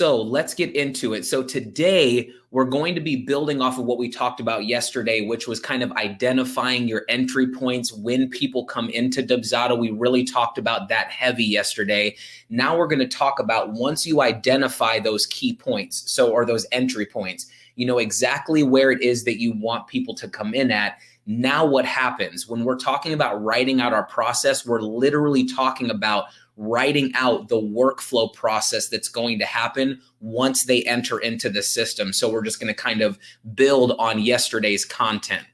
So let's get into it. So today we're going to be building off of what we talked about yesterday, which was kind of identifying your entry points when people come into Dubsado. We really talked about that heavy yesterday. Now we're going to talk about once you identify those key points, or those entry points, you know exactly where it is that you want people to come in at. Now what happens when we're talking about writing out our process? We're literally talking about writing out the workflow process that's going to happen once they enter into the system. So we're just going to kind of build on yesterday's content.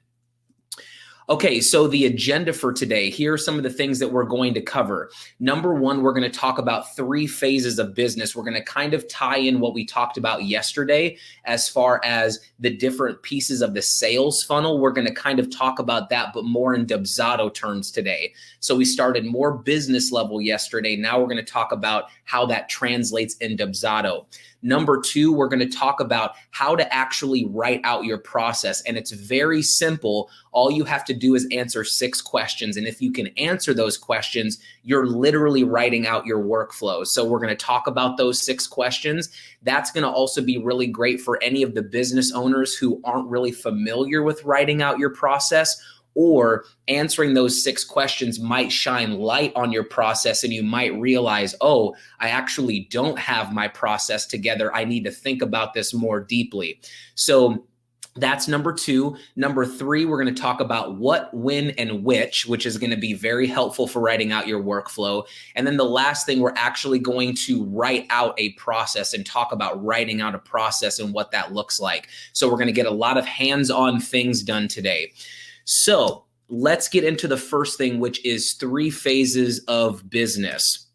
Okay, so the agenda for today, here are some of the things that we're going to cover. Number one, we're going to talk about 3 phases of business. We're going to kind of tie in what we talked about yesterday as far as the different pieces of the sales funnel. We're going to kind of talk about that, but more in Dubsado terms today. So we started more business level yesterday. Now we're going to talk about how that translates in Dubsado. Number 2, we're going to talk about how to actually write out your process. And it's very simple. All you have to do is answer 6 questions. And if you can answer those questions, you're literally writing out your workflow. So we're going to talk about those 6 questions. That's going to also be really great for any of the business owners who aren't really familiar with writing out your process, or answering those 6 questions might shine light on your process and you might realize, oh, I actually don't have my process together. I need to think about this more deeply. So that's number 2. Number 3, we're going to talk about what, when, and which is going to be very helpful for writing out your workflow. And then the last thing, we're actually going to write out a process and talk about writing out a process and what that looks like. So we're going to get a lot of hands-on things done today. So let's get into the first thing, which is 3 phases of business.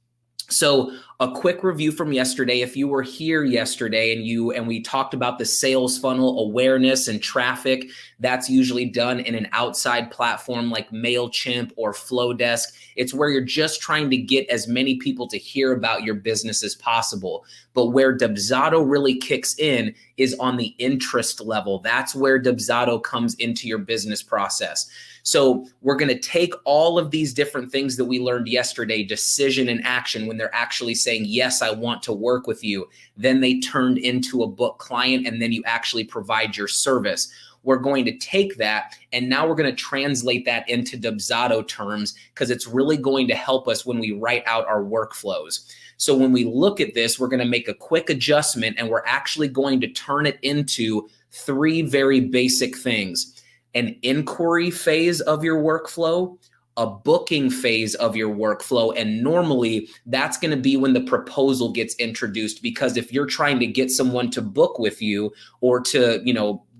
So a quick review from yesterday. If you were here yesterday and we talked about the sales funnel awareness and traffic, that's usually done in an outside platform like MailChimp or Flowdesk. It's where you're just trying to get as many people to hear about your business as possible. But where Dubsado really kicks in is on the interest level. That's where Dubsado comes into your business process. So we're going to take all of these different things that we learned yesterday, decision and action, when they're actually saying, yes, I want to work with you. Then they turned into a book client, and then you actually provide your service. We're going to take that, and now we're going to translate that into Dubsado terms, because it's really going to help us when we write out our workflows. So when we look at this, we're going to make a quick adjustment, and we're actually going to turn it into 3 very basic things: an inquiry phase of your workflow, a booking phase of your workflow. And normally that's going to be when the proposal gets introduced, because if you're trying to get someone to book with you or to,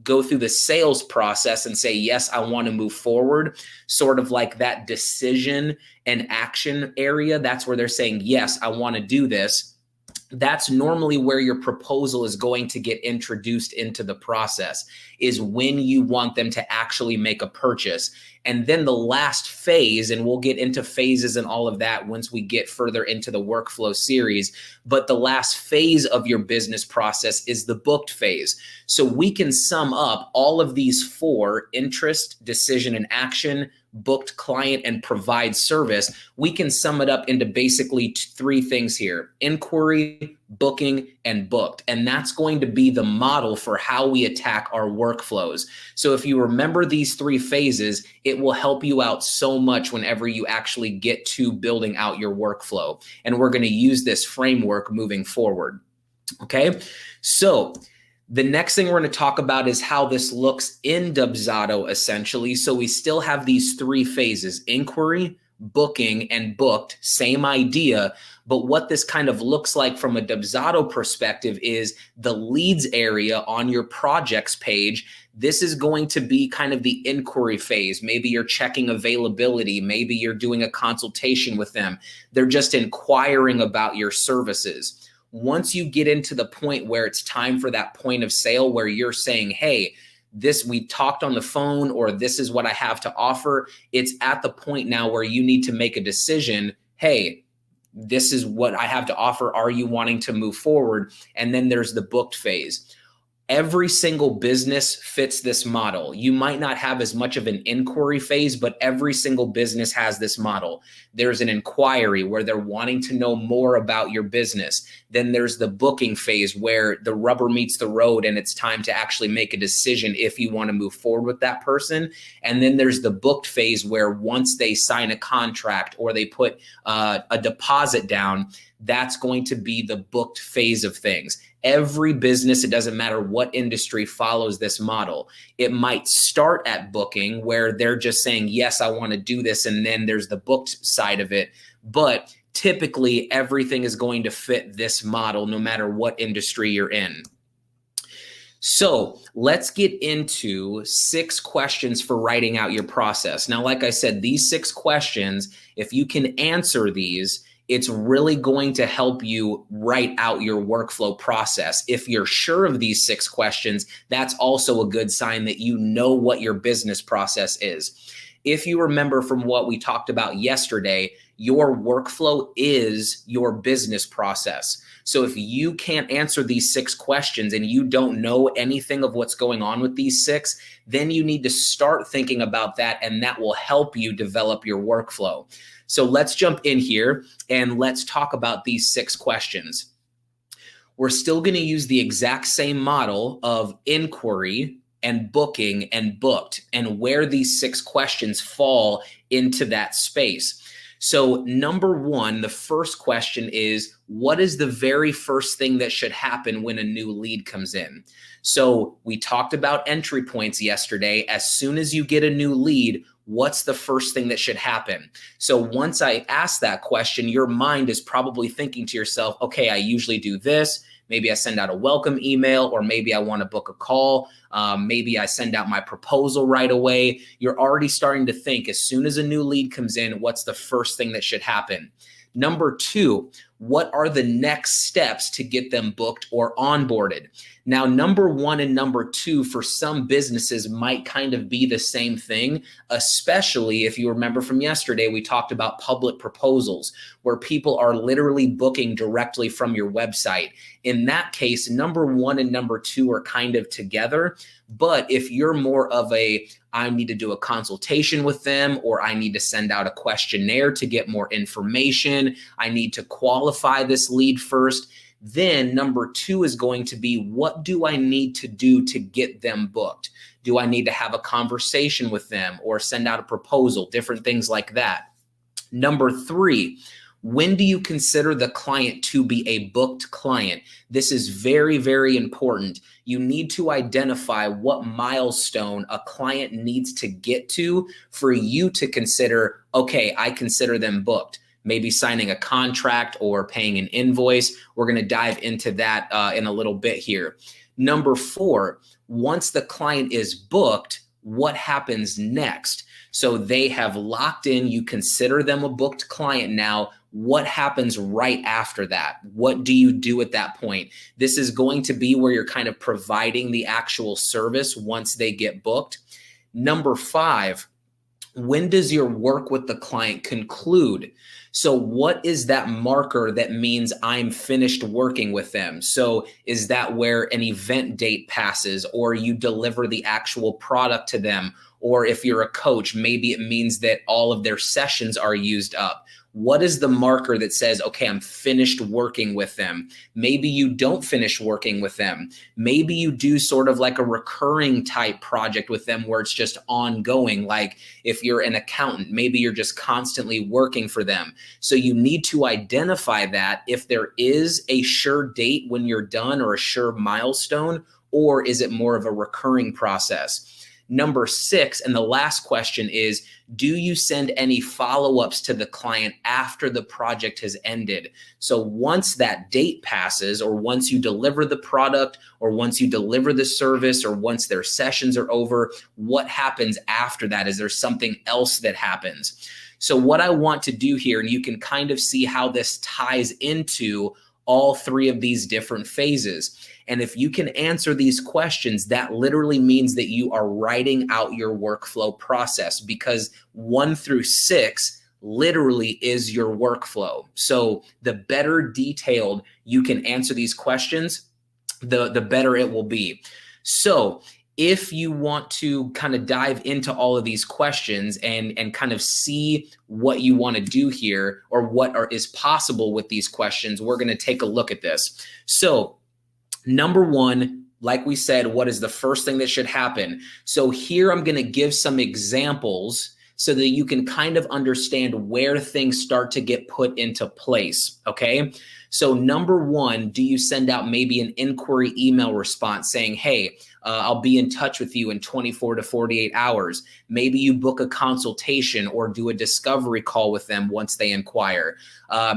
go through the sales process and say, yes, I want to move forward, sort of like that decision and action area, that's where they're saying, yes, I want to do this. That's normally where your proposal is going to get introduced into the process, is when you want them to actually make a purchase. And then the last phase, and we'll get into phases and all of that once we get further into the workflow series, but the last phase of your business process is the booked phase. So we can sum up all of these 4: interest, decision and action, booked client, and provide service. We can sum it up into basically 3 things here: inquiry, booking, and booked. And that's going to be the model for how we attack our workflows. So if you remember these 3 phases, it will help you out so much whenever you actually get to building out your workflow. And we're going to use this framework moving forward. Okay, so the next thing we're going to talk about is how this looks in Dubsado, essentially. So we still have these 3 phases: inquiry, booking, and booked. Same idea. But what this kind of looks like from a Dubsado perspective is the leads area on your projects page. This is going to be kind of the inquiry phase. Maybe you're checking availability. Maybe you're doing a consultation with them. They're just inquiring about your services. Once you get into the point where it's time for that point of sale, where you're saying, hey, we talked on the phone, or this is what I have to offer, it's at the point now where you need to make a decision. Hey, this is what I have to offer. Are you wanting to move forward? And then there's the booked phase. Every single business fits this model. You might not have as much of an inquiry phase, but every single business has this model. There's an inquiry where they're wanting to know more about your business. Then there's the booking phase where the rubber meets the road and it's time to actually make a decision if you want to move forward with that person. And then there's the booked phase where once they sign a contract or they put a deposit down, that's going to be the booked phase of things. Every business, it doesn't matter what industry, follows this model. It might start at booking where they're just saying, yes, I want to do this. And then there's the booked side of it. But typically everything is going to fit this model no matter what industry you're in. So let's get into 6 questions for writing out your process. Now, like I said, these 6 questions, if you can answer these, it's really going to help you write out your workflow process. If you're sure of these 6 questions, that's also a good sign that you know what your business process is. If you remember from what we talked about yesterday, your workflow is your business process. So if you can't answer these 6 questions and you don't know anything of what's going on with these 6, then you need to start thinking about that, and that will help you develop your workflow. So let's jump in here and let's talk about these 6 questions. We're still going to use the exact same model of inquiry and booking and booked, and where these 6 questions fall into that space. So number 1, the first question is, what is the very first thing that should happen when a new lead comes in? So we talked about entry points yesterday. As soon as you get a new lead, what's the first thing that should happen? So once I ask that question, your mind is probably thinking to yourself, okay, I usually do this. Maybe I send out a welcome email, or maybe I want to book a call. Maybe I send out my proposal right away. You're already starting to think, as soon as a new lead comes in, what's the first thing that should happen? Number 2, what are the next steps to get them booked or onboarded? Now, number 1 and number 2 for some businesses might kind of be the same thing, especially if you remember from yesterday, we talked about public proposals where people are literally booking directly from your website. In that case, number 1 and number 2 are kind of together. But if you're more of a, I need to do a consultation with them, or I need to send out a questionnaire to get more information, I need to qualify this lead first, then number 2 is going to be, what do I need to do to get them booked? Do I need to have a conversation with them or send out a proposal? Different things like that. Number 3, when do you consider the client to be a booked client? This is very, very important. You need to identify what milestone a client needs to get to for you to consider, okay, I consider them booked. Maybe signing a contract or paying an invoice. We're going to dive into that in a little bit here. Number 4, once the client is booked, what happens next? So they have locked in, you consider them a booked client now. What happens right after that? What do you do at that point? This is going to be where you're kind of providing the actual service once they get booked. Number 5, when does your work with the client conclude? So what is that marker that means I'm finished working with them? So is that where an event date passes, or you deliver the actual product to them? Or if you're a coach, maybe it means that all of their sessions are used up. What is the marker that says, okay, I'm finished working with them? Maybe you don't finish working with them. Maybe you do sort of like a recurring type project with them where it's just ongoing. Like if you're an accountant, maybe you're just constantly working for them. So you need to identify that, if there is a sure date when you're done or a sure milestone, or is it more of a recurring process? Number 6, and the last question is, do you send any follow-ups to the client after the project has ended? So once that date passes, or once you deliver the product, or once you deliver the service, or once their sessions are over, what happens after that? Is there something else that happens? So what I want to do here, and you can kind of see how this ties into all 3 of these different phases. And if you can answer these questions, that literally means that you are writing out your workflow process, because 1 through 6 literally is your workflow. So the better detailed you can answer these questions, the better it will be. So if you want to kind of dive into all of these questions and kind of see what you want to do here, or what is possible with these questions, we're going to take a look at this. So number one, like we said, what is the first thing that should happen? So here I'm going to give some examples so that you can kind of understand where things start to get put into place, okay? So number one, do you send out maybe an inquiry email response saying, hey, I'll be in touch with you in 24 to 48 hours. Maybe you book a consultation or do a discovery call with them once they inquire.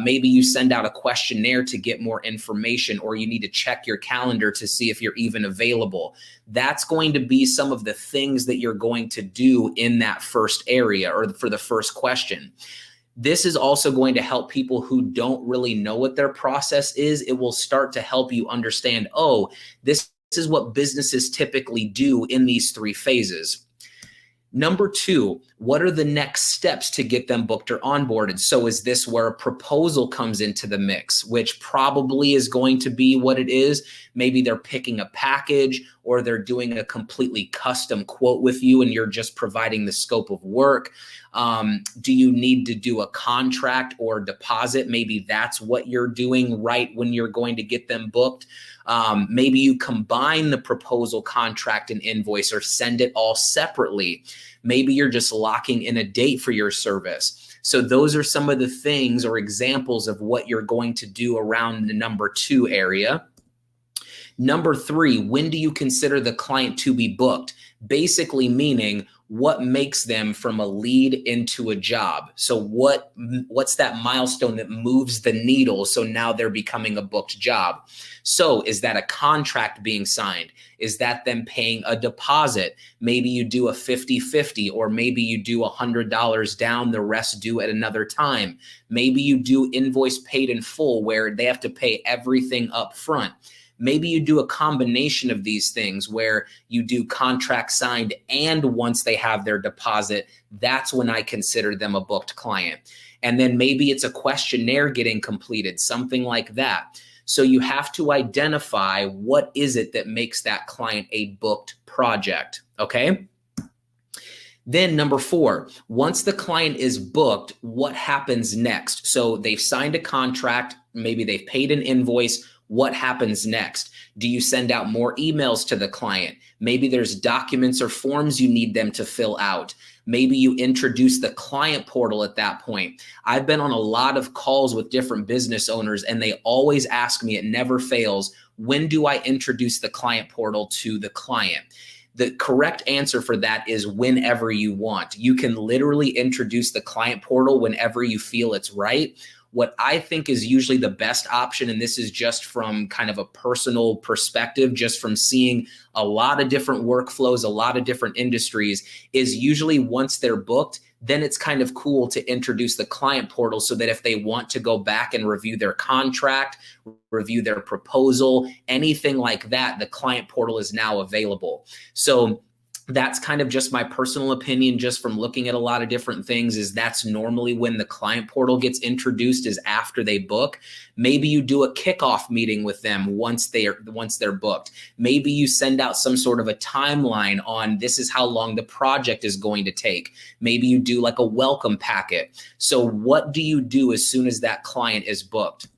Maybe you send out a questionnaire to get more information, or you need to check your calendar to see if you're even available. That's going to be some of the things that you're going to do in that first area, or for the first question. This is also going to help people who don't really know what their process is. It will start to help you understand, oh, this is what businesses typically do in these three phases. Number two, what are the next steps to get them booked or onboarded? So is this where a proposal comes into the mix, which probably is going to be what it is? Maybe they're picking a package, or they're doing a completely custom quote with you and you're just providing the scope of work. Do you need to do a contract or deposit? Maybe that's what you're doing right when you're going to get them booked. Maybe you combine the proposal, contract, and invoice, or send it all separately. Maybe you're just locking in a date for your service. So those are some of the things or examples of what you're going to do around the number two area. Number three, when do you consider the client to be booked? Basically meaning, what makes them from a lead into a job? So what's that milestone that moves the needle so now they're becoming a booked job? So is that a contract being signed? Is that them paying a deposit? Maybe you do a 50-50, or maybe you do $100 down, the rest due at another time. Maybe you do invoice paid in full, where they have to pay everything up front. Maybe you do a combination of these things where you do contract signed, and once they have their deposit, that's when I consider them a booked client. And then maybe it's a questionnaire getting completed, something like that. So you have to identify what is it that makes that client a booked project, okay? Then number four, once the client is booked, what happens next? So they've signed a contract, maybe they've paid an invoice. What happens next? Do you send out more emails to the client? Maybe there's documents or forms you need them to fill out. Maybe you introduce the client portal at that point. I've been on a lot of calls with different business owners, and they always ask me, it never fails, when do I introduce the client portal to the client? The correct answer for that is whenever you want. You can literally introduce the client portal whenever you feel it's right. What I think is usually the best option, and this is just from kind of a personal perspective, just from seeing a lot of different workflows, a lot of different industries, is usually once they're booked, then it's kind of cool to introduce the client portal so that if they want to go back and review their contract, review their proposal, anything like that, the client portal is now available. So that's kind of just my personal opinion, just from looking at a lot of different things, is that's normally when the client portal gets introduced, is after they book. Maybe you do a kickoff meeting with them once they're booked. Maybe you send out some sort of a timeline on this is how long the project is going to take. Maybe you do like a welcome packet. So what do you do as soon as that client is booked?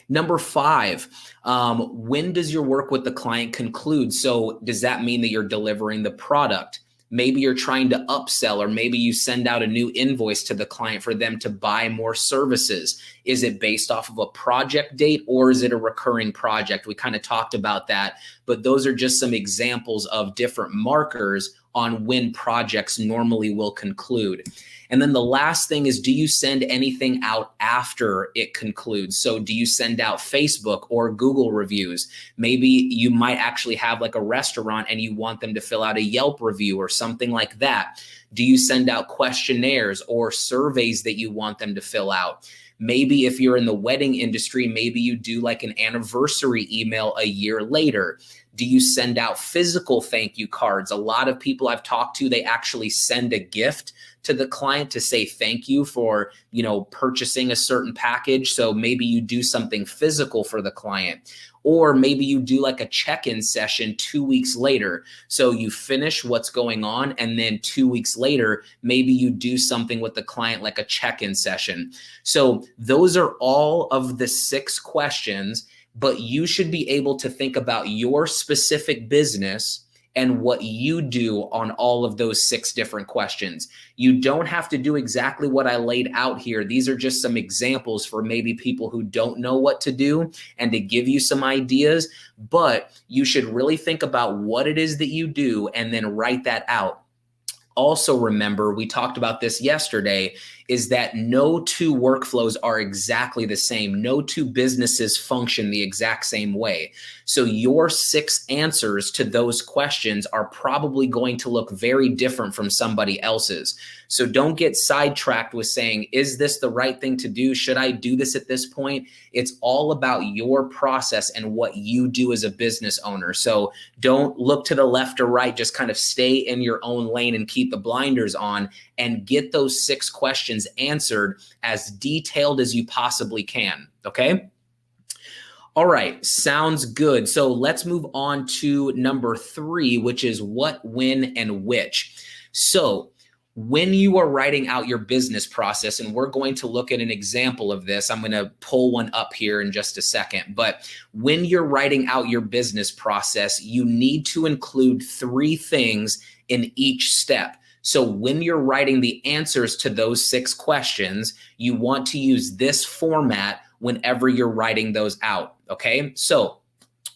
Number five, when does your work with the client conclude? So does that mean that you're delivering the product? Maybe you're trying to upsell, or maybe you send out a new invoice to the client for them to buy more services. Is it based off of a project date, or is it a recurring project? We kind of talked about that, but those are just some examples of different markers on when projects normally will conclude. And then the last thing is, do you send anything out after it concludes? So do you send out Facebook or Google reviews? Maybe you might actually have like a restaurant and you want them to fill out a Yelp review or something like that. Do you send out questionnaires or surveys that you want them to fill out? Maybe if you're in the wedding industry, maybe you do like an anniversary email a year later. Do you send out physical thank you cards? A lot of people I've talked to, they actually send a gift to the client to say thank you for, purchasing a certain package. So maybe you do something physical for the client. Or maybe you do like a check-in session 2 weeks later. So you finish what's going on, and then 2 weeks later, maybe you do something with the client like a check-in session. So those are all of the 6 questions, but you should be able to think about your specific business and what you do on all of those 6 different questions. You don't have to do exactly what I laid out here. These are just some examples for maybe people who don't know what to do and to give you some ideas, but you should really think about what it is that you do and then write that out. Also remember, we talked about this yesterday, is that no 2 workflows are exactly the same. No 2 businesses function the exact same way. So your 6 answers to those questions are probably going to look very different from somebody else's. So don't get sidetracked with saying, is this the right thing to do? Should I do this at this point? It's all about your process and what you do as a business owner. So don't look to the left or right, just kind of stay in your own lane and keep the blinders on and get those 6 questions answered as detailed as you possibly can, okay? All right, sounds good. So let's move on to number 3, which is what, when, and which. So when you are writing out your business process, and we're going to look at an example of this, I'm going to pull one up here in just a second, but when you're writing out your business process, you need to include 3 things in each step. So when you're writing the answers to those 6 questions, you want to use this format whenever you're writing those out, okay? So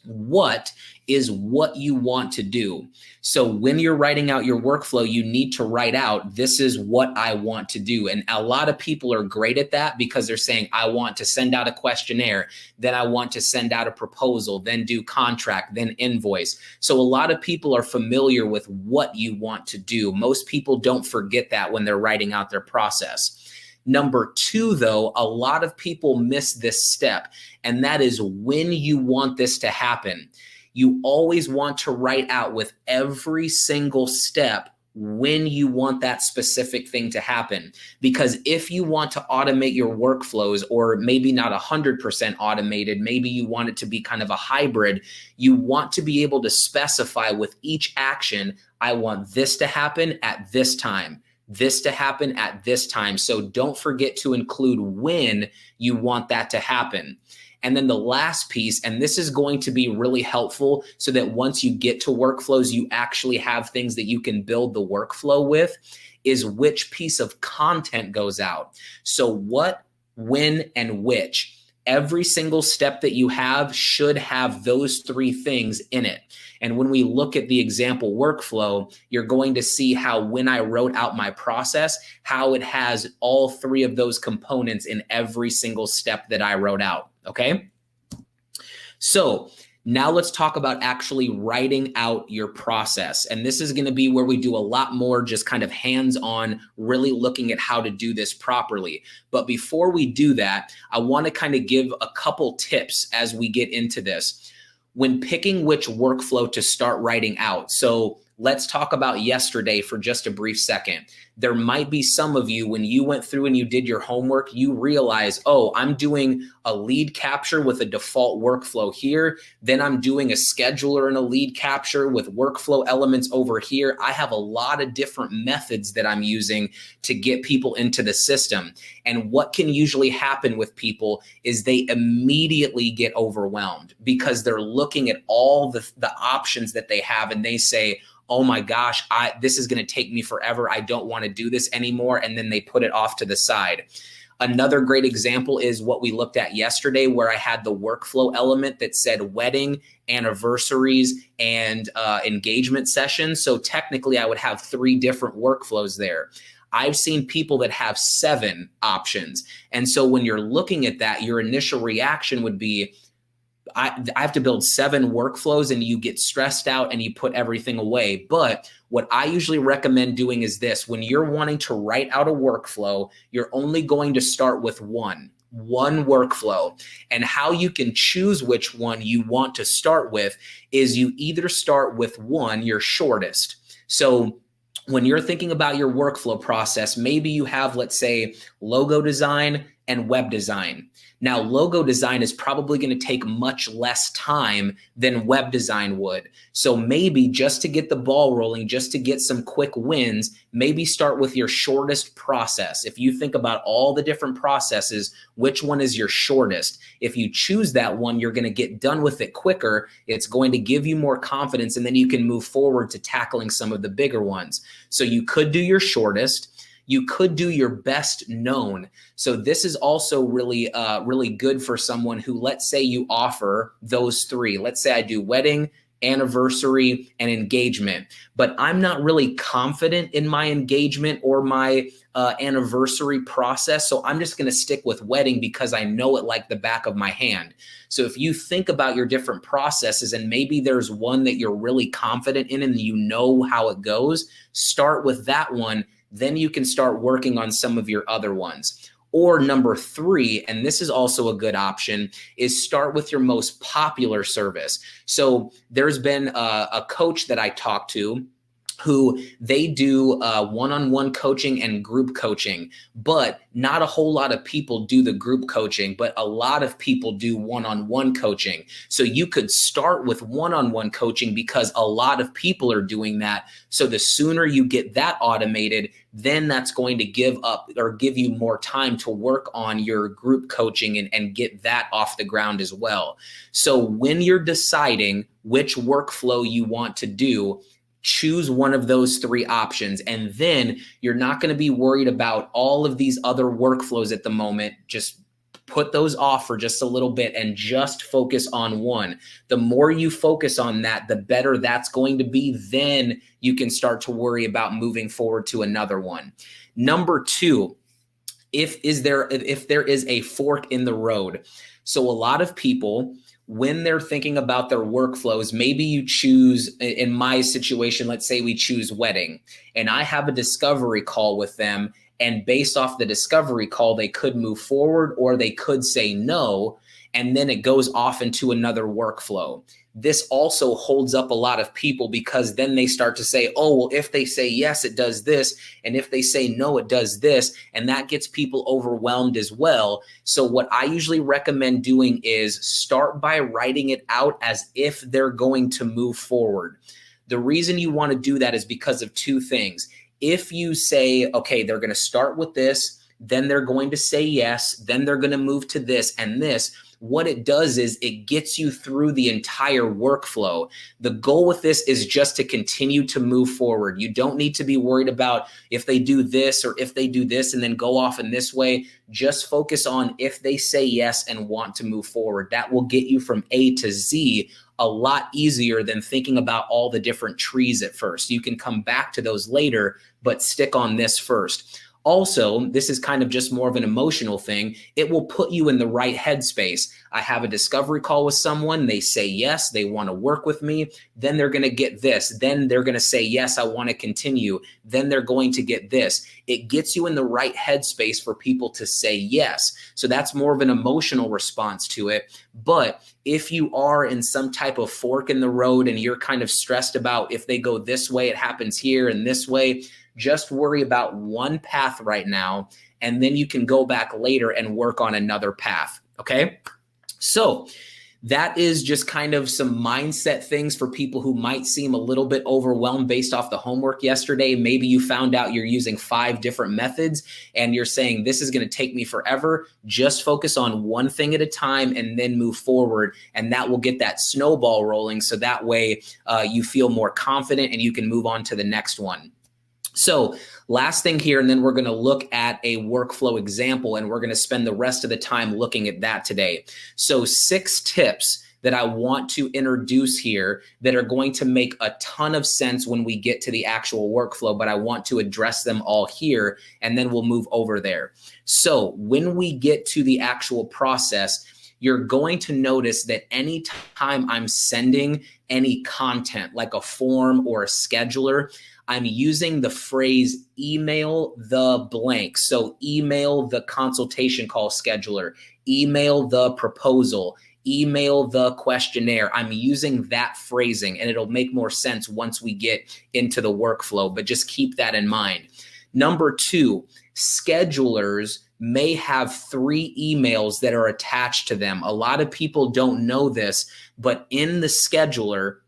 what is what you want to do? So when you're writing out your workflow, you need to write out, this is what I want to do. And a lot of people are great at that because they're saying, I want to send out a questionnaire, then I want to send out a proposal, then do contract, then invoice. So a lot of people are familiar with what you want to do. Most people don't forget that when they're writing out their process. Number 2, though, a lot of people miss this step, and that is when you want this to happen. You always want to write out with every single step when you want that specific thing to happen. Because if you want to automate your workflows, or maybe not 100% automated, maybe you want it to be kind of a hybrid, you want to be able to specify with each action, I want this to happen at this time, this to happen at this time. So don't forget to include when you want that to happen. And then the last piece, and this is going to be really helpful so that once you get to workflows, you actually have things that you can build the workflow with, is which piece of content goes out. So what, when, and which. Every single step that you have should have those 3 things in it. And when we look at the example workflow, you're going to see how when I wrote out my process, how it has all 3 of those components in every single step that I wrote out, okay? So now let's talk about actually writing out your process. And this is going to be where we do a lot more just kind of hands-on, really looking at how to do this properly. But before we do that, I want to kind of give a couple tips as we get into this. When picking which workflow to start writing out. So let's talk about yesterday for just a brief second. There might be some of you, when you went through and you did your homework, you realize, oh, I'm doing a lead capture with a default workflow here. Then I'm doing a scheduler and a lead capture with workflow elements over here. I have a lot of different methods that I'm using to get people into the system. And what can usually happen with people is they immediately get overwhelmed because they're looking at all the options that they have, and they say, oh my gosh, this is going to take me forever. I don't want to do this anymore. And then they put it off to the side. Another great example is what we looked at yesterday, where I had the workflow element that said wedding, anniversaries, and engagement sessions. So technically I would have 3 different workflows there. I've seen people that have 7 options. And so when you're looking at that, your initial reaction would be, I have to build 7 workflows, and you get stressed out and you put everything away. But what I usually recommend doing is this: when you're wanting to write out a workflow, you're only going to start with one workflow. And how you can choose which one you want to start with is you either start with one, your shortest. So when you're thinking about your workflow process, maybe you have, let's say, logo design, and web design. Now, logo design is probably going to take much less time than web design would. So maybe just to get the ball rolling, just to get some quick wins, maybe start with your shortest process. If you think about all the different processes, which one is your shortest? If you choose that one, you're going to get done with it quicker. It's going to give you more confidence, and then you can move forward to tackling some of the bigger ones. So you could do your shortest. You could do your best known. So this is also really, really good for someone who, let's say you offer those three. Let's say I do wedding, anniversary, and engagement, but I'm not really confident in my engagement or my anniversary process. So I'm just going to stick with wedding because I know it like the back of my hand. So if you think about your different processes and maybe there's one that you're really confident in and you know how it goes, start with that one. Then you can start working on some of your other ones. Or number three, and this is also a good option, is start with your most popular service. So there's been a coach that I talked to who they do one-on-one coaching and group coaching, but not a whole lot of people do the group coaching, but a lot of people do one-on-one coaching. So you could start with one-on-one coaching because a lot of people are doing that. So the sooner you get that automated, then that's going to give you more time to work on your group coaching and get that off the ground as well. So when you're deciding which workflow you want to do, choose one of those three options, and then you're not going to be worried about all of these other workflows at the moment. Just put those off for just a little bit and just focus on one. The more you focus on that, the better that's going to be. Then you can start to worry about moving forward to another one. Number two, if there is a fork in the road. So a lot of people, when they're thinking about their workflows, maybe you choose, in my situation, let's say we choose wedding, and I have a discovery call with them, and based off the discovery call, they could move forward or they could say no, and then it goes off into another workflow. This also holds up a lot of people because then they start to say, oh, well, if they say yes, it does this. And if they say no, it does this. And that gets people overwhelmed as well. So what I usually recommend doing is start by writing it out as if they're going to move forward. The reason you want to do that is because of two things. If you say, okay, they're going to start with this, then they're going to say yes, then they're going to move to this and this. What it does is it gets you through the entire workflow. The goal with this is just to continue to move forward. You don't need to be worried about if they do this or if they do this and then go off in this way. Just focus on if they say yes and want to move forward. That will get you from A to Z a lot easier than thinking about all the different trees at first. You can come back to those later, but stick on this first. Also, this is kind of just more of an emotional thing. It will put you in the right headspace. I have a discovery call with someone. They say yes, they want to work with me. Then they're going to get this. Then they're going to say, yes, I want to continue. Then they're going to get this. It gets you in the right headspace for people to say yes. So that's more of an emotional response to it. But if you are in some type of fork in the road and you're kind of stressed about if they go this way, it happens here and this way, just worry about one path right now, and then you can go back later and work on another path, okay? So that is just kind of some mindset things for people who might seem a little bit overwhelmed based off the homework yesterday. Maybe you found out you're using 5 different methods and you're saying, this is going to take me forever. Just focus on one thing at a time and then move forward. And that will get that snowball rolling. So that way you feel more confident and you can move on to the next one. So last thing here, and then we're going to look at a workflow example, and we're going to spend the rest of the time looking at that today. So 6 tips that I want to introduce here that are going to make a ton of sense when we get to the actual workflow, but I want to address them all here, and then we'll move over there. So when we get to the actual process, you're going to notice that anytime I'm sending any content like a form or a scheduler, I'm using the phrase email the blank. So email the consultation call scheduler, email the proposal, email the questionnaire. I'm using that phrasing, and it'll make more sense once we get into the workflow, but just keep that in mind. Number 2, schedulers may have 3 emails that are attached to them. A lot of people don't know this, but in the scheduler,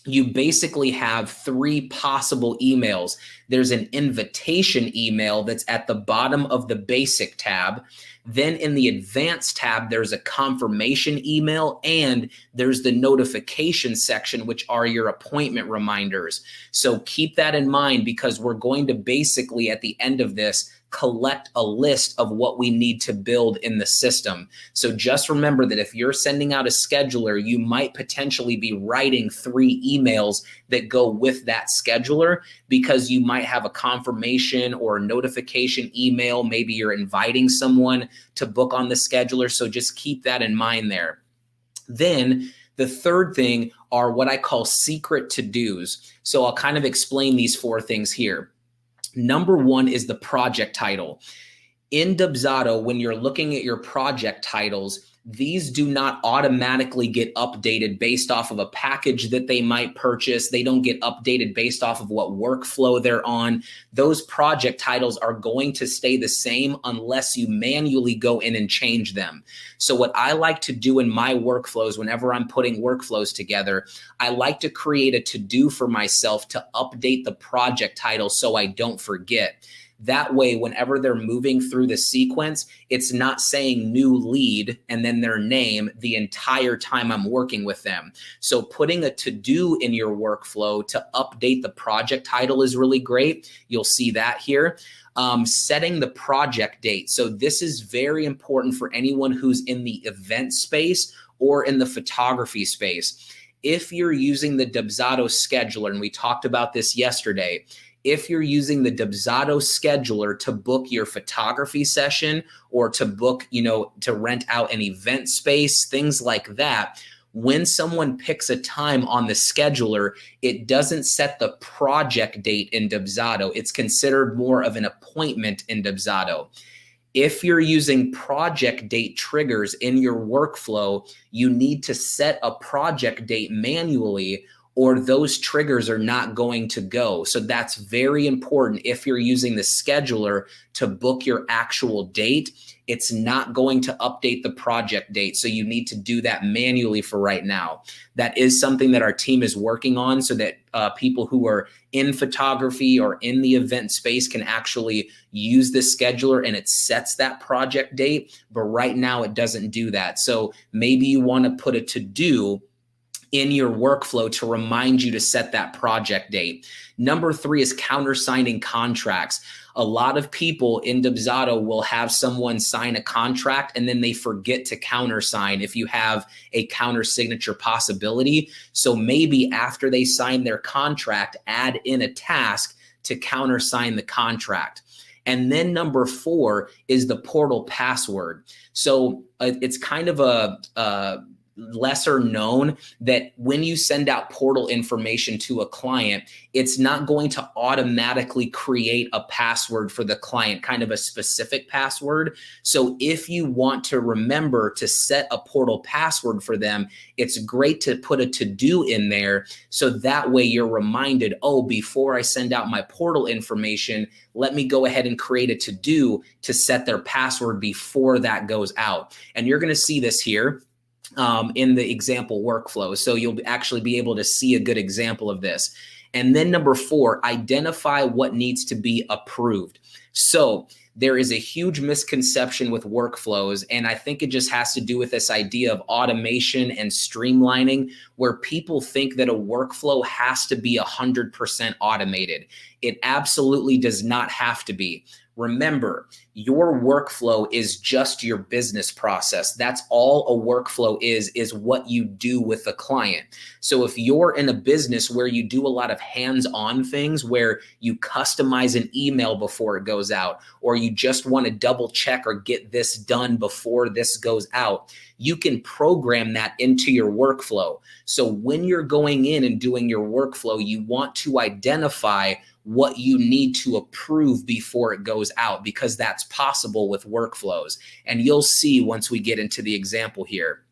you basically have 3 possible emails. There's an invitation email that's at the bottom of the basic tab. Then in the advanced tab, there's a confirmation email, and there's the notification section, which are your appointment reminders. So keep that in mind, because we're going to basically at the end of this collect a list of what we need to build in the system. So just remember that if you're sending out a scheduler, you might potentially be writing 3 emails that go with that scheduler, because you might have a confirmation or a notification email. Maybe you're inviting someone to book on the scheduler. So just keep that in mind there. Then the third thing are what I call secret to-dos. So I'll kind of explain these 4 things here. Number 1 is the project title. In Dubsado, when you're looking at your project titles, these do not automatically get updated based off of a package that they might purchase. They don't get updated based off of what workflow they're on. Those project titles are going to stay the same unless you manually go in and change them. So what I like to do in my workflows, whenever I'm putting workflows together, I like to create a to-do for myself to update the project title so I don't forget. That way, whenever they're moving through the sequence, it's not saying new lead and then their name the entire time I'm working with them. So putting a to-do in your workflow to update the project title is really great. You'll see that here. Setting the project date. So this is very important for anyone who's in the event space or in the photography space. If you're using the Dubsado scheduler, and we talked about this yesterday, if you're using the Dubsado scheduler to book your photography session or to book, to rent out an event space, things like that, when someone picks a time on the scheduler, it doesn't set the project date in Dubsado. It's considered more of an appointment in Dubsado. If you're using project date triggers in your workflow, you need to set a project date manually, or those triggers are not going to go. So that's very important. If you're using the scheduler to book your actual date, it's not going to update the project date. So you need to do that manually for right now. That is something that our team is working on, so that people who are in photography or in the event space can actually use the scheduler and it sets that project date. But right now it doesn't do that. So maybe you want to put a to-do in your workflow to remind you to set that project date. Number 3 is countersigning contracts. A lot of people in Dubsado will have someone sign a contract and then they forget to countersign if you have a counter signature possibility. So maybe after they sign their contract, add in a task to countersign the contract. And then number 4 is the portal password. So it's kind of a lesser known that when you send out portal information to a client, it's not going to automatically create a password for the client, kind of a specific password. So if you want to remember to set a portal password for them, it's great to put a to-do in there. So that way you're reminded, oh, before I send out my portal information, let me go ahead and create a to-do to set their password before that goes out. And you're going to see this here in the example workflow. So you'll actually be able to see a good example of this. And then number 4, identify what needs to be approved. So there is a huge misconception with workflows, and I think it just has to do with this idea of automation and streamlining, where people think that a workflow has to be 100% automated. It absolutely does not have to be. Remember, your workflow is just your business process. That's all a workflow is what you do with the client. So if you're in a business where you do a lot of hands-on things, where you customize an email before it goes out, or you just want to double check or get this done before this goes out, you can program that into your workflow. So when you're going in and doing your workflow, you want to identify what you need to approve before it goes out, because that's possible with workflows. And you'll see once we get into the example here.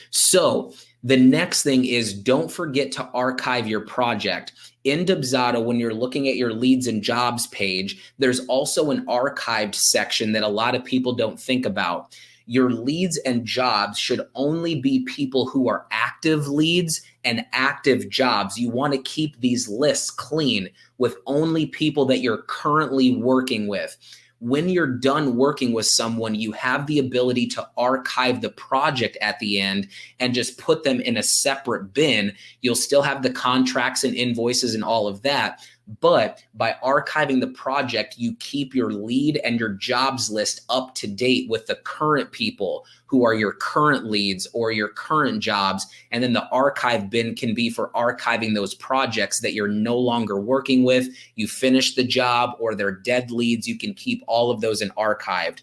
So the next thing is, don't forget to archive your project. in Dubsado, when you're looking at your leads and jobs page, there's also an archived section that a lot of people don't think about. Your leads and jobs should only be people who are active leads and active jobs. You want to keep these lists clean with only people that you're currently working with. When you're done working with someone, you have the ability to archive the project at the end and just put them in a separate bin. You'll still have the contracts and invoices and all of that. But by archiving the project, you keep your lead and your jobs list up to date with the current people who are your current leads or your current jobs. And then the archive bin can be for archiving those projects that you're no longer working with. You finish the job or they're dead leads. You can keep all of those in archived.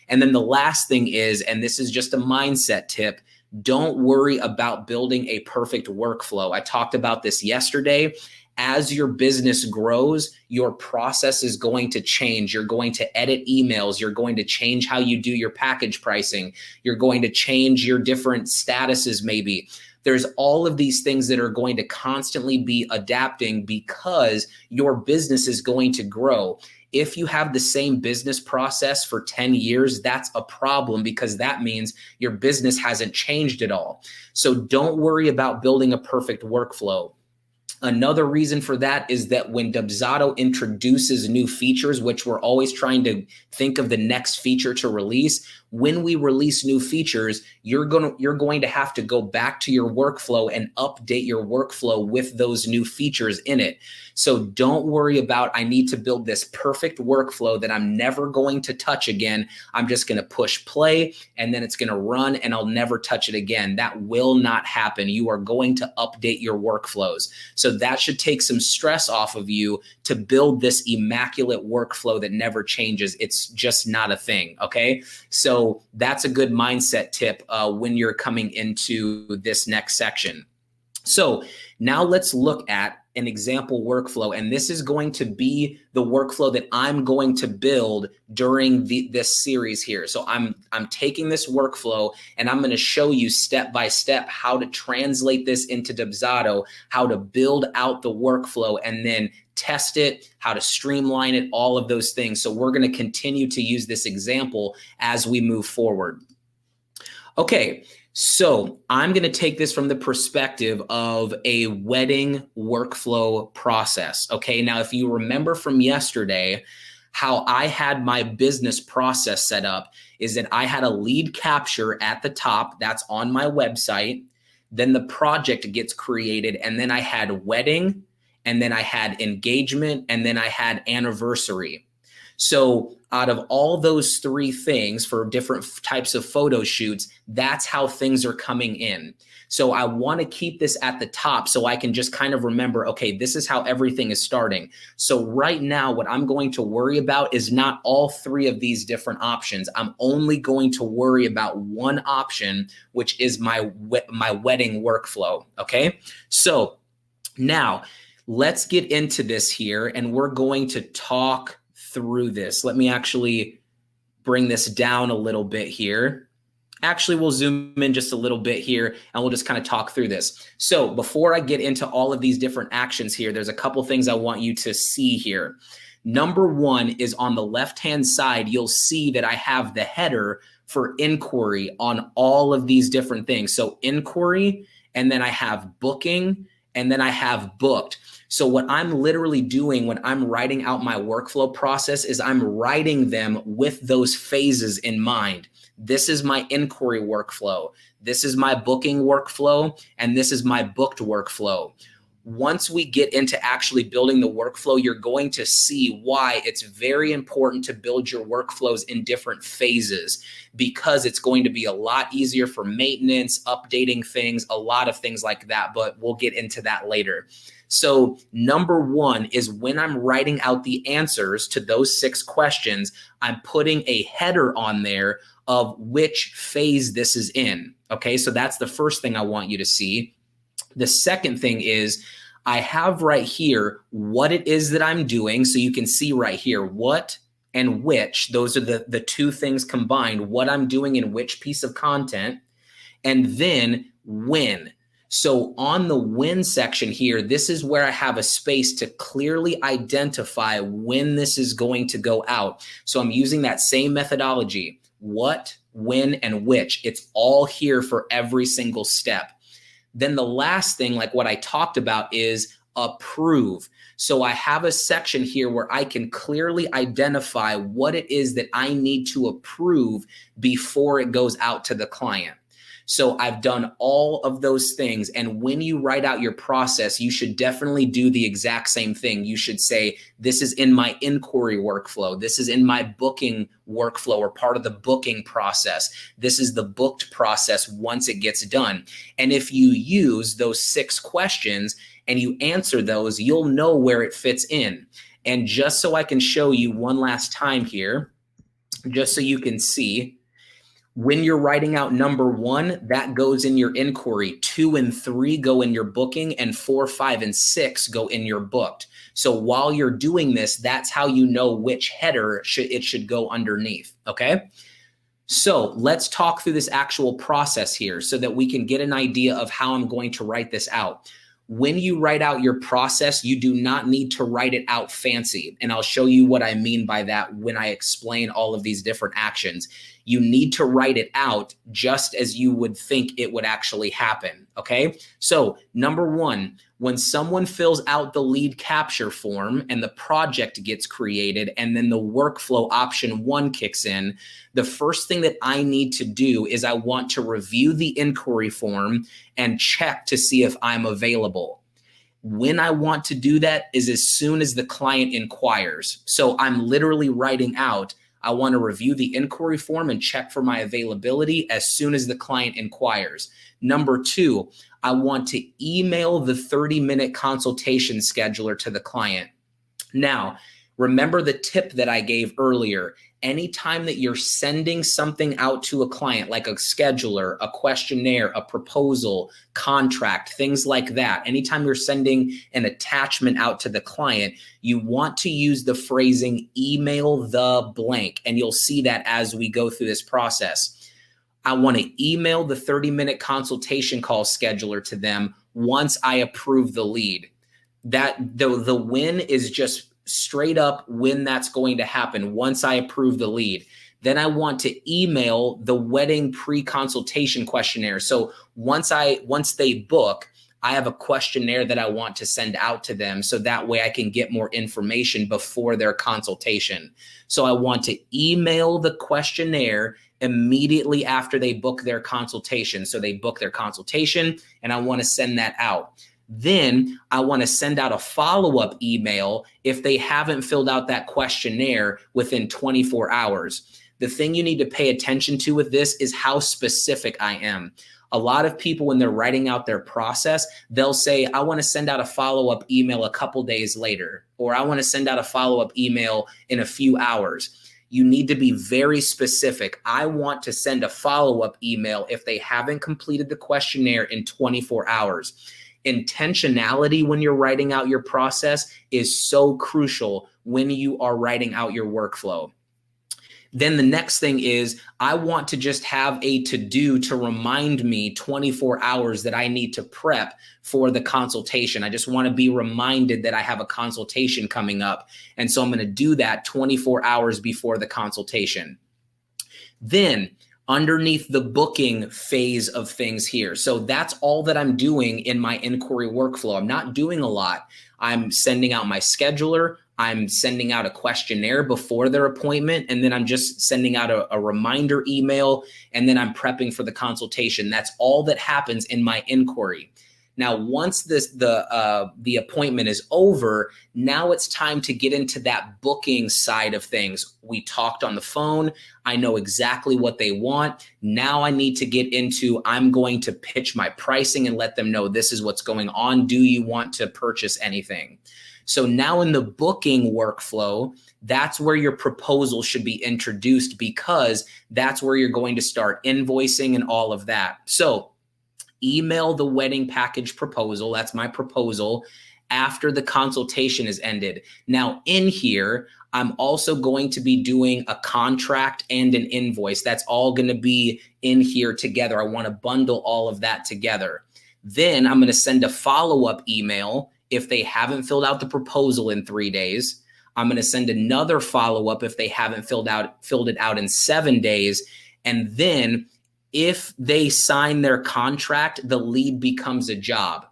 And then the last thing is, and this is just a mindset tip, don't worry about building a perfect workflow. I talked about this yesterday. As your business grows, your process is going to change. You're going to edit emails. You're going to change how you do your package pricing. You're going to change your different statuses maybe. There's all of these things that are going to constantly be adapting because your business is going to grow. If you have the same business process for 10 years, that's a problem because that means your business hasn't changed at all. So don't worry about building a perfect workflow. Another reason for that is that when Dubsado introduces new features, which we're always trying to think of the next feature to release, when we release new features, you're going to have to go back to your workflow and update your workflow with those new features in it. So don't worry about, I need to build this perfect workflow that I'm never going to touch again. I'm just going to push play and then it's going to run and I'll never touch it again. That will not happen. You are going to update your workflows. So that should take some stress off of you to build this immaculate workflow that never changes. It's just not a thing. Okay. So that's a good mindset tip when you're coming into this next section. So now let's look at an example workflow, and this is going to be the workflow that I'm going to build during this series here. So I'm taking this workflow and I'm going to show you step by step how to translate this into Dubsado, how to build out the workflow and then test it, how to streamline it, all of those things. So we're going to continue to use this example as we move forward. Okay. So I'm going to take this from the perspective of a wedding workflow process. Okay. Now, if you remember from yesterday, how I had my business process set up is that I had a lead capture at the top that's on my website. Then the project gets created. And then I had wedding, and then I had engagement, and then I had anniversary. So out of all those three things for different types of photo shoots, that's how things are coming in. So I want to keep this at the top so I can just kind of remember, okay, this is how everything is starting. So right now, what I'm going to worry about is not all three of these different options. I'm only going to worry about one option, which is my wedding workflow. Okay. So now let's get into this here and we're going to talk through this. Let me actually bring this down a little bit here. Actually, we'll zoom in just a little bit here and we'll just kind of talk through this. So before I get into all of these different actions here, there's a couple things I want you to see here. Number one is on the left-hand side, you'll see that I have the header for inquiry on all of these different things. So inquiry, and then I have booking, and then I have booked. So what I'm literally doing when I'm writing out my workflow process is I'm writing them with those phases in mind. This is my inquiry workflow. This is my booking workflow. And this is my booked workflow. Once we get into actually building the workflow, you're going to see why it's very important to build your workflows in different phases, because it's going to be a lot easier for maintenance, updating things, a lot of things like that, but we'll get into that later. So number one is when I'm writing out the answers to those 6 questions, I'm putting a header on there of which phase this is in. Okay, so that's the first thing I want you to see. The second thing is I have right here what it is that I'm doing. So you can see right here, what and which, those are the 2 things combined, what I'm doing in which piece of content, and then when. So on the when section here, this is where I have a space to clearly identify when this is going to go out. So I'm using that same methodology: what, when, and which. It's all here for every single step. Then the last thing, like what I talked about, is approve. So I have a section here where I can clearly identify what it is that I need to approve before it goes out to the client. So I've done all of those things. And when you write out your process, you should definitely do the exact same thing. You should say, this is in my inquiry workflow. This is in my booking workflow, or part of the booking process. This is the booked process once it gets done. And if you use those 6 questions and you answer those, you'll know where it fits in. And just so I can show you one last time here, just so you can see, when you're writing out number 1, that goes in your inquiry. 2 and 3 go in your booking, and 4, 5, and 6 go in your booked. So while you're doing this, that's how you know which header it should go underneath, okay? So let's talk through this actual process here so that we can get an idea of how I'm going to write this out. When you write out your process, you do not need to write it out fancy. And I'll show you what I mean by that when I explain all of these different actions. You need to write it out just as you would think it would actually happen, okay? So number 1, when someone fills out the lead capture form and the project gets created and then the workflow option 1 kicks in, the first thing that I need to do is I want to review the inquiry form and check to see if I'm available. When I want to do that is as soon as the client inquires. So I'm literally writing out, I want to review the inquiry form and check for my availability as soon as the client inquires. Number 2, I want to email the 30-minute consultation scheduler to the client. Now, remember the tip that I gave earlier. Anytime that you're sending something out to a client, like a scheduler, a questionnaire, a proposal, contract, things like that, anytime you're sending an attachment out to the client, you want to use the phrasing email the blank. And you'll see that as we go through this process. I want to email the 30-minute consultation call scheduler to them once I approve the lead. That the when is just straight up when that's going to happen once I approve the lead. Then I want to email the wedding pre-consultation questionnaire. So once they book, I have a questionnaire that I want to send out to them so that way I can get more information before their consultation. So I want to email the questionnaire immediately after they book their consultation. So they book their consultation and I want to send that out. Then I want to send out a follow-up email if they haven't filled out that questionnaire within 24 hours. The thing you need to pay attention to with this is how specific I am. A lot of people, when they're writing out their process, they'll say, I want to send out a follow-up email a couple days later, or I want to send out a follow-up email in a few hours. You need to be very specific. I want to send a follow-up email if they haven't completed the questionnaire in 24 hours. Intentionality when you're writing out your process is so crucial when you are writing out your workflow. Then the next thing is I want to just have a to-do to remind me 24 hours that I need to prep for the consultation. I just want to be reminded that I have a consultation coming up. And so I'm going to do that 24 hours before the consultation. Then underneath the booking phase of things here. So that's all that I'm doing in my inquiry workflow. I'm not doing a lot. I'm sending out my scheduler. I'm sending out a questionnaire before their appointment, and then I'm just sending out a reminder email, and then I'm prepping for the consultation. That's all that happens in my inquiry. Now, once the appointment is over, now it's time to get into that booking side of things. We talked on the phone. I know exactly what they want. Now I need to get into, I'm going to pitch my pricing and let them know this is what's going on. Do you want to purchase anything? So now in the booking workflow, that's where your proposal should be introduced, because that's where you're going to start invoicing and all of that. So email the wedding package proposal. That's my proposal after the consultation is ended. Now in here, I'm also going to be doing a contract and an invoice. That's all going to be in here together. I want to bundle all of that together. Then I'm going to send a follow-up email if they haven't filled out the proposal in 3 days. I'm going to send another follow-up if they haven't filled it out in 7 days. And then if they sign their contract, the lead becomes a job.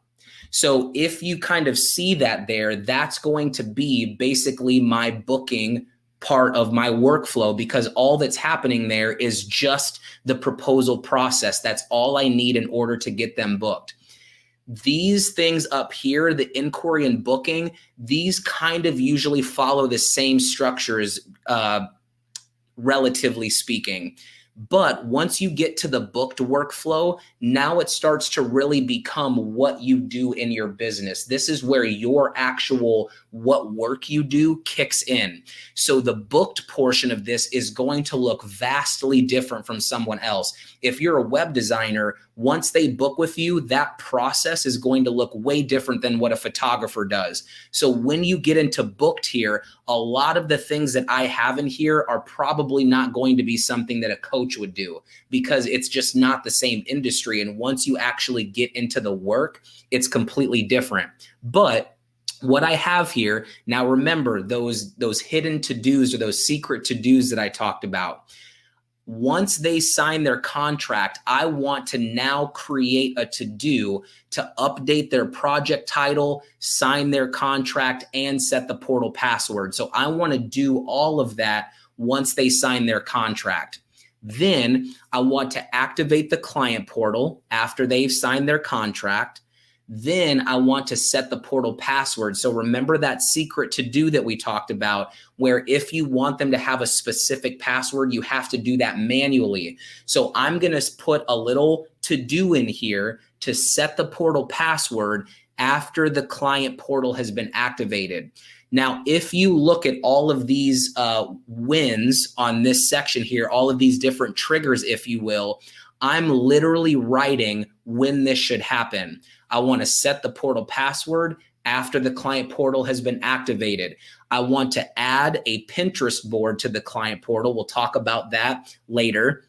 So if you kind of see that there, that's going to be basically my booking part of my workflow, because all that's happening there is just the proposal process. That's all I need in order to get them booked. These things up here, the inquiry and booking, these kind of usually follow the same structures, relatively speaking. But once you get to the booked workflow, now it starts to really become what you do in your business. This is where your actual what work you do kicks in. So the booked portion of this is going to look vastly different from someone else. If you're a web designer, once they book with you, that process is going to look way different than what a photographer does. So when you get into booked here, a lot of the things that I have in here are probably not going to be something that a coach would do, because it's just not the same industry. And once you actually get into the work, it's completely different. But what I have here, now remember those hidden to-dos or those secret to-dos that I talked about. Once they sign their contract, I want to now create a to-do to update their project title, sign their contract, and set the portal password. So I want to do all of that once they sign their contract. Then I want to activate the client portal after they've signed their contract. Then I want to set the portal password. So remember that secret to do that we talked about, where if you want them to have a specific password, you have to do that manually. So I'm going to put a little to do in here to set the portal password after the client portal has been activated. Now, if you look at all of these wins on this section here, all of these different triggers, if you will, I'm literally writing when this should happen. I want to set the portal password after the client portal has been activated. I want to add a Pinterest board to the client portal. We'll talk about that later.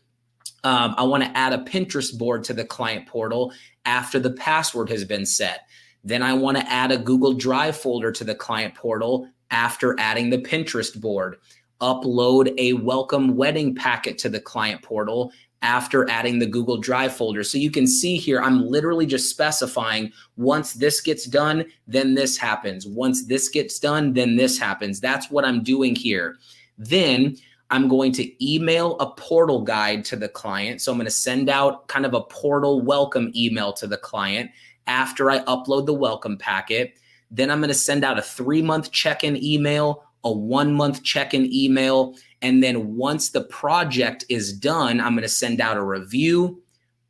I want to add a Pinterest board to the client portal after the password has been set. Then I want to add a Google Drive folder to the client portal after adding the Pinterest board. Upload a welcome wedding packet to the client portal after adding the Google Drive folder. So you can see here, I'm literally just specifying once this gets done, then this happens. Once this gets done, then this happens. That's what I'm doing here. Then I'm going to email a portal guide to the client. So I'm going to send out kind of a portal welcome email to the client after I upload the welcome packet. Then I'm going to send out a 3-month check-in email, a 1-month check-in email. And then once the project is done, I'm going to send out a review.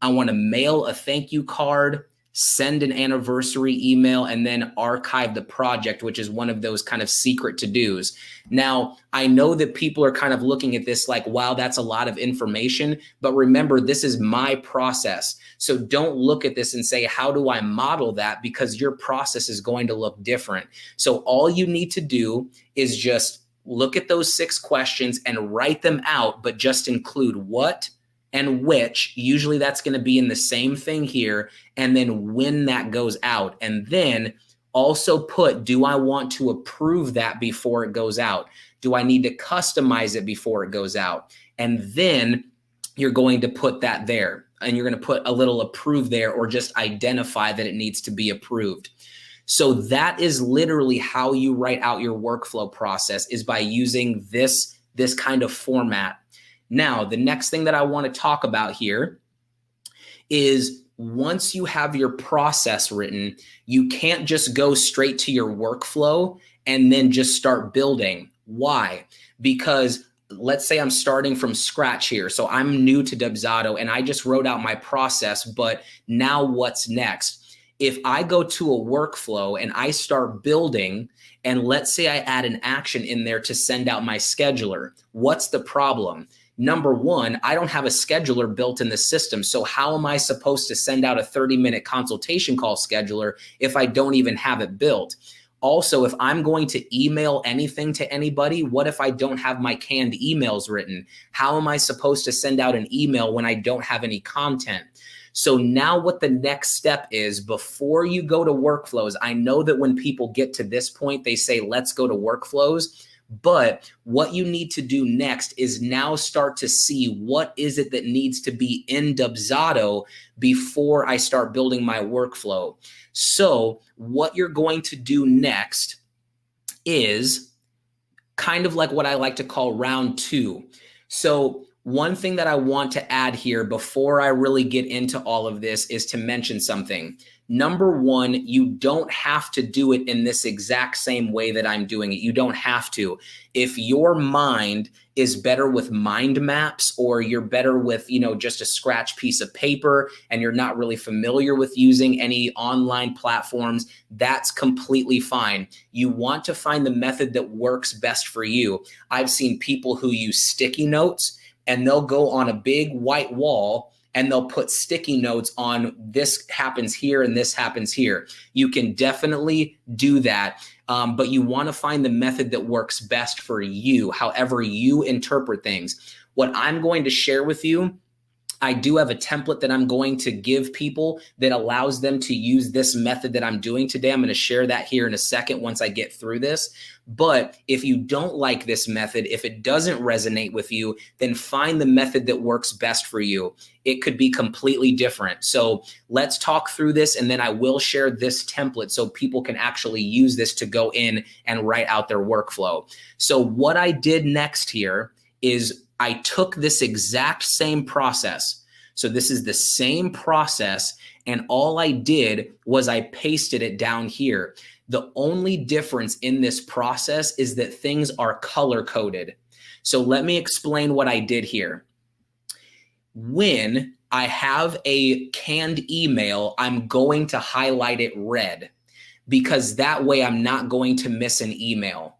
I want to mail a thank you card, send an anniversary email, and then archive the project, which is one of those kind of secret to-dos. Now, I know that people are kind of looking at this like, wow, that's a lot of information. But remember, this is my process. So don't look at this and say, how do I model that? Because your process is going to look different. So all you need to do is just look at those 6 questions and write them out, but just include what and which. Usually that's going to be in the same thing here. And then when that goes out. And then also put, do I want to approve that before it goes out? Do I need to customize it before it goes out? And then you're going to put that there. And you're going to put a little approve there, or just identify that it needs to be approved. So that is literally how you write out your workflow process, is by using this kind of format. Now, the next thing that I want to talk about here is once you have your process written, you can't just go straight to your workflow and then just start building. Why? Because let's say I'm starting from scratch here. So I'm new to Dubsado and I just wrote out my process, but now what's next? If I go to a workflow and I start building, and let's say I add an action in there to send out my scheduler, what's the problem? Number one, I don't have a scheduler built in the system. So how am I supposed to send out a 30-minute consultation call scheduler if I don't even have it built? Also, if I'm going to email anything to anybody, what if I don't have my canned emails written? How am I supposed to send out an email when I don't have any content? So now what the next step is before you go to workflows, I know that when people get to this point, they say, let's go to workflows. But what you need to do next is now start to see what is it that needs to be in Dubsado before I start building my workflow. So what you're going to do next is kind of like what I like to call round two. So one thing that I want to add here before I really get into all of this is to mention something. Number one, you don't have to do it in this exact same way that I'm doing it. You don't have to. If your mind is better with mind maps, or you're better with, just a scratch piece of paper, and you're not really familiar with using any online platforms, that's completely fine. You want to find the method that works best for you. I've seen people who use sticky notes, and they'll go on a big white wall and they'll put sticky notes on this happens here and this happens here. You can definitely do that, but you want to find the method that works best for you, however you interpret things. What I'm going to share with you, I do have a template that I'm going to give people that allows them to use this method that I'm doing today. I'm going to share that here in a second once I get through this. But if you don't like this method, if it doesn't resonate with you, then find the method that works best for you. It could be completely different. So let's talk through this, and then I will share this template so people can actually use this to go in and write out their workflow. So what I did next here is I took this exact same process. So this is the same process, and all I did was I pasted it down here. The only difference in this process is that things are color coded. So let me explain what I did here. When I have a canned email, I'm going to highlight it red, because that way I'm not going to miss an email.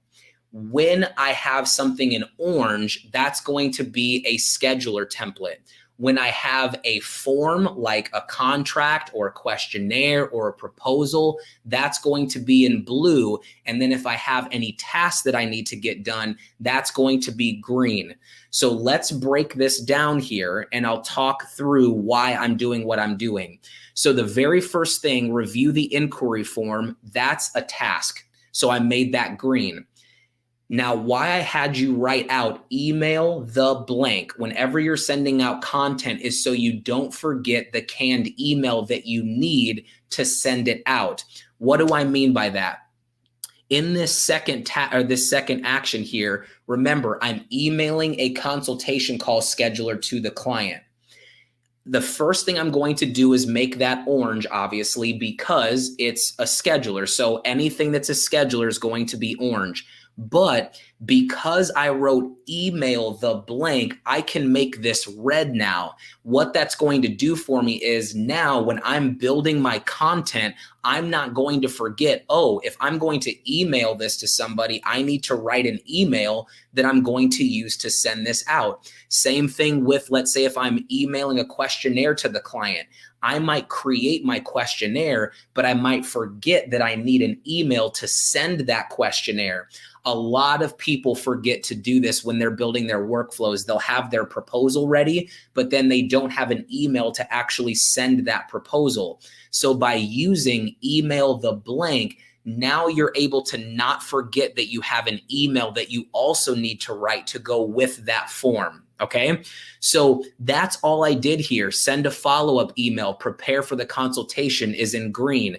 When I have something in orange, that's going to be a scheduler template. When I have a form like a contract or a questionnaire or a proposal, that's going to be in blue. And then if I have any tasks that I need to get done, that's going to be green. So let's break this down here, and I'll talk through why I'm doing what I'm doing. So the very first thing, review the inquiry form, that's a task. So I made that green. Now, why I had you write out email the blank whenever you're sending out content is so you don't forget the canned email that you need to send it out. What do I mean by that? In this second action here, remember, I'm emailing a consultation call scheduler to the client. The first thing I'm going to do is make that orange, obviously, because it's a scheduler. So anything that's a scheduler is going to be orange. But because I wrote email the blank, I can make this red now. What that's going to do for me is now when I'm building my content, I'm not going to forget, oh, if I'm going to email this to somebody, I need to write an email that I'm going to use to send this out. Same thing with, let's say, if I'm emailing a questionnaire to the client. I might create my questionnaire, but I might forget that I need an email to send that questionnaire. A lot of people forget to do this when they're building their workflows. They'll have their proposal ready, but then they don't have an email to actually send that proposal. So by using email the blank, now you're able to not forget that you have an email that you also need to write to go with that form. Okay, so that's all I did here. Send a follow-up email, prepare for the consultation is in green.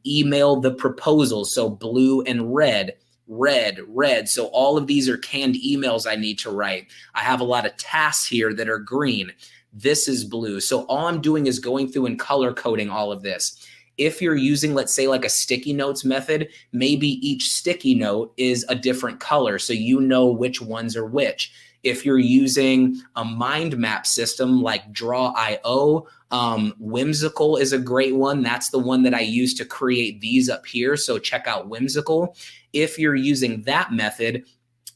Email the proposal, so blue and red. Red. So all of these are canned emails I need to write. I have a lot of tasks here that are green. This is blue. So all I'm doing is going through and color coding all of this. If you're using, let's say, like a sticky notes method, maybe each sticky note is a different color, so you know which ones are which. If you're using a mind map system like Draw.io, Whimsical is a great one. That's the one that I use to create these up here. So check out Whimsical. If you're using that method,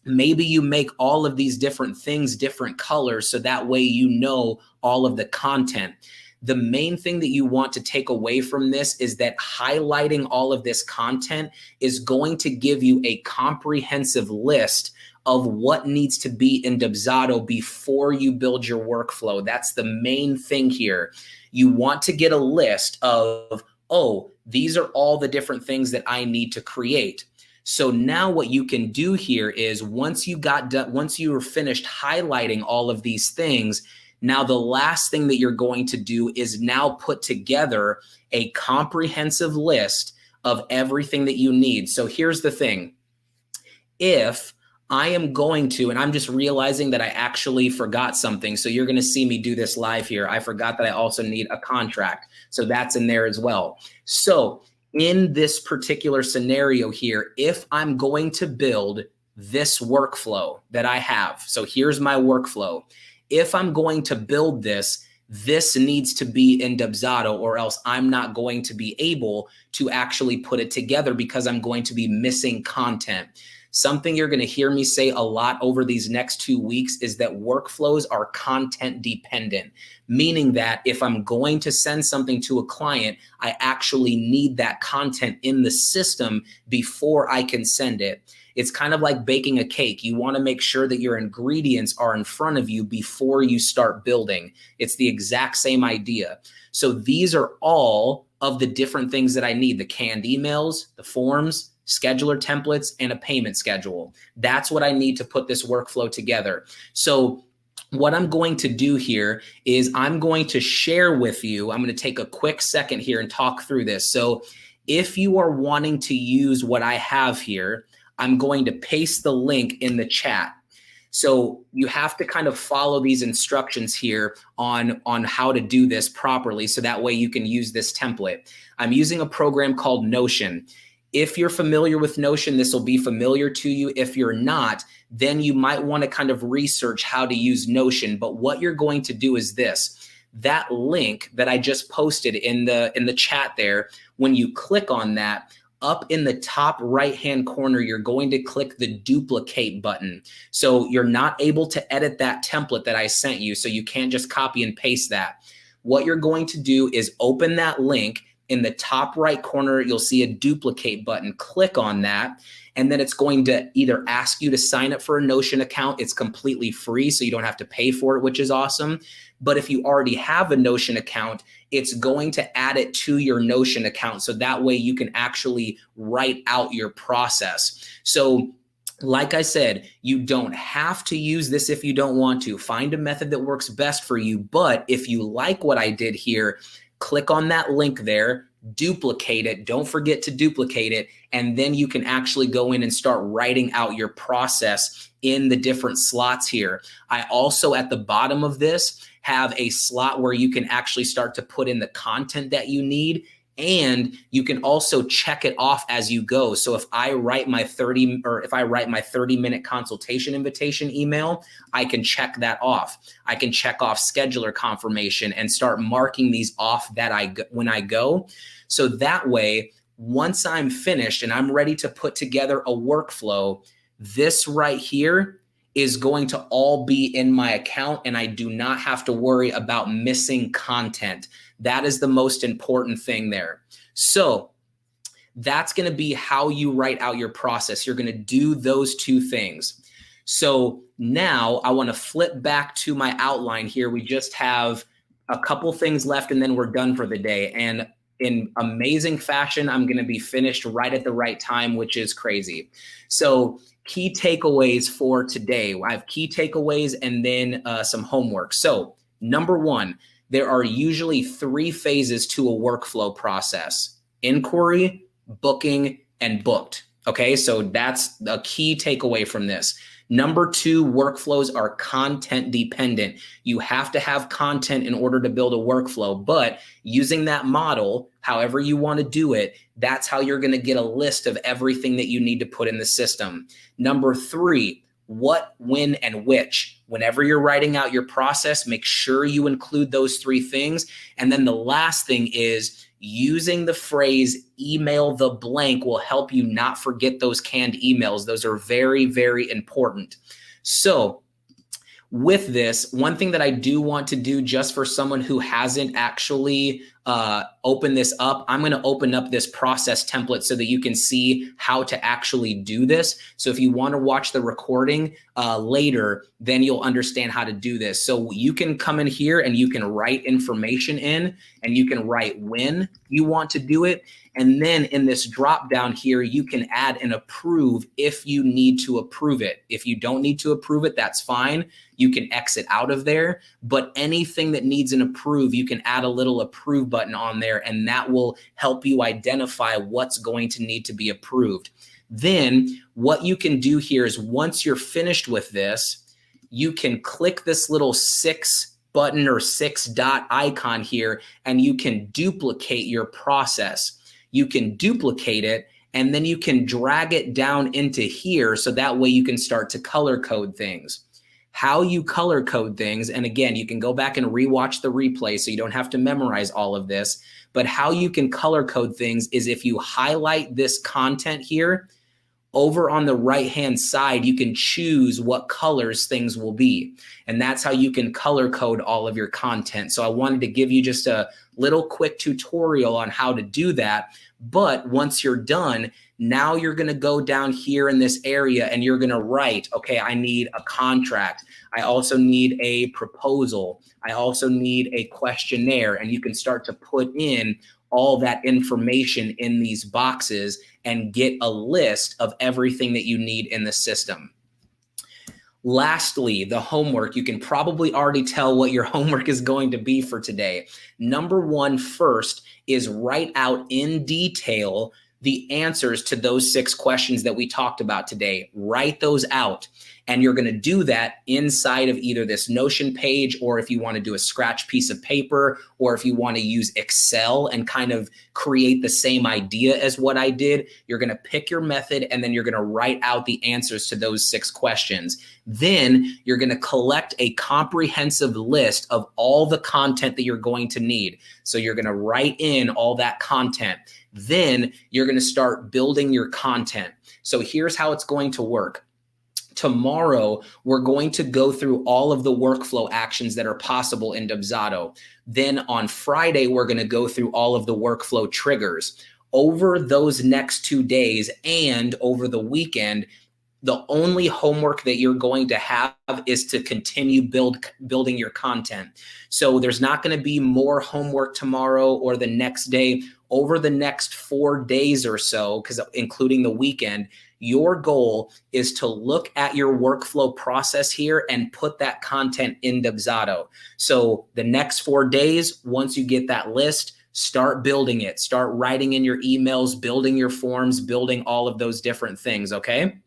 maybe you make all of these different things different colors, so that way you know all of the content. The main thing that you want to take away from this is that highlighting all of this content is going to give you a comprehensive list of what needs to be in Dubsado before you build your workflow. That's the main thing here. You want to get a list of, oh, these are all the different things that I need to create. So now what you can do here is once you were finished highlighting all of these things, now the last thing that you're going to do is now put together a comprehensive list of everything that you need. So here's the thing. If I am going to, and I'm just realizing that I actually forgot something. So you're going to see me do this live here. I forgot that I also need a contract. So that's in there as well. So in this particular scenario here, if I'm going to build this workflow that I have, so here's my workflow. If I'm going to build this, this needs to be in Dubsado, or else I'm not going to be able to actually put it together because I'm going to be missing content. Something you're going to hear me say a lot over these next 2 weeks is that workflows are content dependent, meaning that if I'm going to send something to a client, I actually need that content in the system before I can send it. It's kind of like baking a cake. You want to make sure that your ingredients are in front of you before you start building. It's the exact same idea. So these are all of the different things that I need: the canned emails, the forms, scheduler templates, and a payment schedule. That's what I need to put this workflow together. So what I'm going to do here is I'm going to share with you, I'm going to take a quick second here and talk through this. So if you are wanting to use what I have here, I'm going to paste the link in the chat. So you have to kind of follow these instructions here on how to do this properly, so that way you can use this template. I'm using a program called Notion. If you're familiar with Notion, this will be familiar to you. If you're not, then you might want to kind of research how to use Notion. But what you're going to do is this: that link that I just posted in the chat there, when you click on that, up in the top right-hand corner, you're going to click the duplicate button. So you're not able to edit that template that I sent you, so you can't just copy and paste that. What you're going to do is open that link. In the top right corner, you'll see a duplicate button. Click on that, and then it's going to either ask you to sign up for a Notion account. It's completely free, so you don't have to pay for it, which is awesome. But if you already have a Notion account, it's going to add it to your Notion account, so that way you can actually write out your process. So like I said, you don't have to use this if you don't want to. Find a method that works best for you. But if you like what I did here, click on that link there, duplicate it. Don't forget to duplicate it. And then you can actually go in and start writing out your process in the different slots here. I also, at the bottom of this, have a slot where you can actually start to put in the content that you need. And you can also check it off as you go. So if I write my 30-minute consultation invitation email, I can check that off. I can check off scheduler confirmation and start marking these off when I go. So that way, once I'm finished and I'm ready to put together a workflow, this right here is going to all be in my account, and I do not have to worry about missing content. That is the most important thing there. So that's going to be how you write out your process. You're going to do those two things. So now I want to flip back to my outline here. We just have a couple things left and then we're done for the day. And in amazing fashion, I'm going to be finished right at the right time, which is crazy. So key takeaways for today. I have key takeaways and then some homework. So number one, there are usually 3 phases to a workflow process: inquiry, booking, and booked. Okay, so that's a key takeaway from this. Number 2, workflows are content dependent. You have to have content in order to build a workflow, but using that model, however you want to do it, that's how you're going to get a list of everything that you need to put in the system. Number 3, what, when, and which. Whenever you're writing out your process, make sure you include those 3 things. And then the last thing is using the phrase email the blank will help you not forget those canned emails. Those are very, very important. So with this, one thing that I do want to do just for someone who hasn't actually open this up. I'm going to open up this process template so that you can see how to actually do this. So if you want to watch the recording later, then you'll understand how to do this. So you can come in here and you can write information in, and you can write when you want to do it. And then in this drop down here, you can add and approve if you need to approve it. If you don't need to approve it, that's fine. You can exit out of there. But anything that needs an approve, you can add a little approve button on there, and that will help you identify what's going to need to be approved. Then what you can do here is once you're finished with this, you can click this little 6 button or 6 dot icon here, and you can duplicate your process. You can duplicate it, and then you can drag it down into here, so that way you can start to color code things. How you color code things, and again, you can go back and rewatch the replay so you don't have to memorize all of this, but how you can color code things is if you highlight this content here, over on the right-hand side, you can choose what colors things will be. And that's how you can color code all of your content. So I wanted to give you just a little quick tutorial on how to do that. But once you're done, now you're going to go down here in this area and you're going to write, okay, I need a contract. I also need a proposal. I also need a questionnaire. And you can start to put in all that information in these boxes and get a list of everything that you need in the system. Lastly, the homework. You can probably already tell what your homework is going to be for today. Number one first is write out in detail the answers to those 6 questions that we talked about today. Write those out. And you're going to do that inside of either this Notion page, or if you want to do a scratch piece of paper, or if you want to use Excel and kind of create the same idea as what I did, you're going to pick your method and then you're going to write out the answers to those 6 questions. Then you're going to collect a comprehensive list of all the content that you're going to need. So you're going to write in all that content. Then you're going to start building your content. So here's how it's going to work. Tomorrow, we're going to go through all of the workflow actions that are possible in Dubsado. Then on Friday, we're going to go through all of the workflow triggers. Over those next 2 days and over the weekend, the only homework that you're going to have is to continue building your content. So there's not going to be more homework tomorrow or the next day. Over the next 4 days or so, because including the weekend, your goal is to look at your workflow process here and put that content in Dubsado. So the next 4 days, once you get that list, start building it. Start writing in your emails, building your forms, building all of those different things, okay?